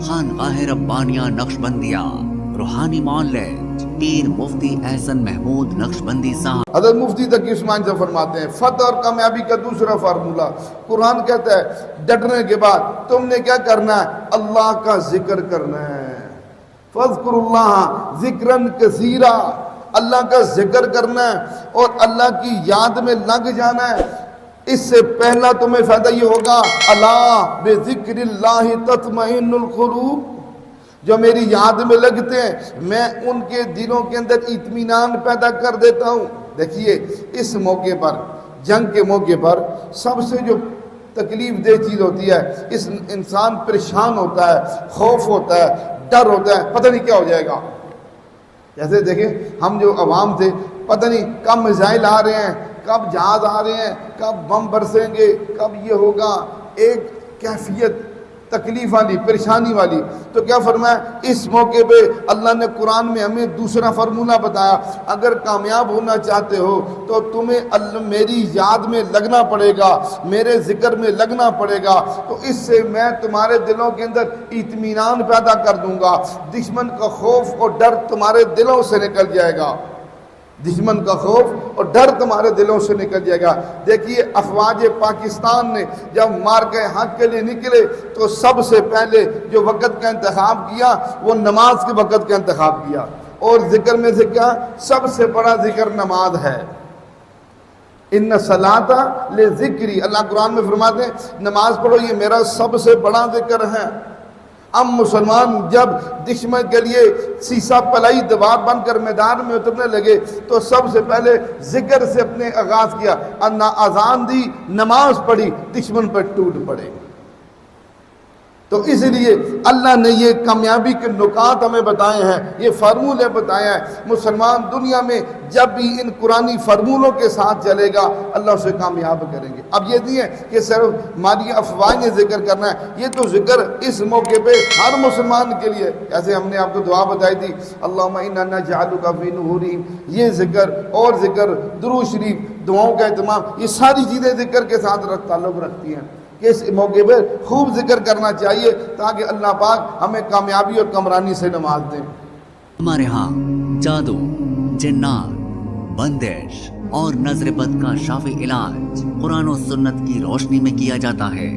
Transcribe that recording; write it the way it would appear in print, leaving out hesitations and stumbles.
خانقاہ ربانیہ نقشبندیہ روحانی معالج پیر مفتی احسن محمود نقشبندی صاحب حضرت مفتی تقی عثمانی سے فرماتے ہیں فتح اور کامیابی کا دوسرا فارمولہ قرآن کہتا ہے ڈٹنے کے بعد تم نے کیا کرنا ہے؟ اللہ کا ذکر کرنا ہے. فَاذْكُرُوا اللَّهَ ذِكْرًا كَثِيرًا، اللہ کا ذکر کرنا ہے اور اللہ کی یاد میں لگ جانا ہے. اس سے پہلا تمہیں فائدہ یہ ہوگا الا بذکر اللہ تطمئن القلوب، جو میری یاد میں لگتے ہیں میں ان کے دلوں کے اندر اطمینان پیدا کر دیتا ہوں. دیکھیے اس موقع پر، جنگ کے موقع پر سب سے جو تکلیف دہ چیز ہوتی ہے، اس انسان پریشان ہوتا ہے، خوف ہوتا ہے، ڈر ہوتا ہے، پتہ نہیں کیا ہو جائے گا. جیسے دیکھیں ہم جو عوام تھے، پتہ نہیں کب میزائل آ رہے ہیں، کب جہاز آ رہے ہیں، کب بم برسیں گے، کب یہ ہوگا، ایک کیفیت تکلیف والی، پریشانی والی. تو کیا فرمایا اس موقع پہ اللہ نے قرآن میں ہمیں دوسرا فارمولہ بتایا، اگر کامیاب ہونا چاہتے ہو تو تمہیں میری یاد میں لگنا پڑے گا، میرے ذکر میں لگنا پڑے گا، تو اس سے میں تمہارے دلوں کے اندر اطمینان پیدا کر دوں گا، دشمن کا خوف اور ڈر تمہارے دلوں سے نکل جائے گا، دشمن کا خوف اور ڈر تمہارے دلوں سے نکل جائے گا. دیکھیے افواج پاکستان نے جب مارکے حق کے لیے نکلے تو سب سے پہلے جو وقت کا انتخاب کیا وہ نماز کے وقت کا انتخاب کیا، اور ذکر میں سے کیا سب سے بڑا ذکر نماز ہے. ان الصلاۃ لذکری، اللہ قرآن میں فرماتے ہیں نماز پڑھو یہ میرا سب سے بڑا ذکر ہے. اب مسلمان جب دشمن کے لیے سیسا پلائی دیوار بن کر میدان میں اترنے لگے تو سب سے پہلے ذکر سے اپنے آغاز کیا، اذان دی، نماز پڑھی، دشمن پر ٹوٹ پڑے. تو اس لیے اللہ نے یہ کامیابی کے نکات ہمیں بتائے ہیں، یہ فارمولے بتائے ہیں. مسلمان دنیا میں جب بھی ان قرآنی فارمولوں کے ساتھ چلے گا اللہ اسے کامیاب کریں گے. اب یہ نہیں ہے کہ صرف مالی افواہیں ذکر کرنا ہے، یہ تو ذکر اس موقع پہ ہر مسلمان کے لیے، جیسے ہم نے آپ کو دعا بتائی تھی اللہم انا نجعلک فی نحورہم، یہ ذکر اور ذکر، درود شریف، دعاؤں کا اہتمام، یہ ساری چیزیں ذکر کے ساتھ تعلق رکھتی ہیں کہ اس موقع پر خوب ذکر کرنا چاہیے تاکہ اللہ پاک ہمیں کامیابی اور کمرانی سے نواز دیں. ہمارے ہاں جادو، جنات، بندش اور نظر بد کا شافی علاج قرآن و سنت کی روشنی میں کیا جاتا ہے.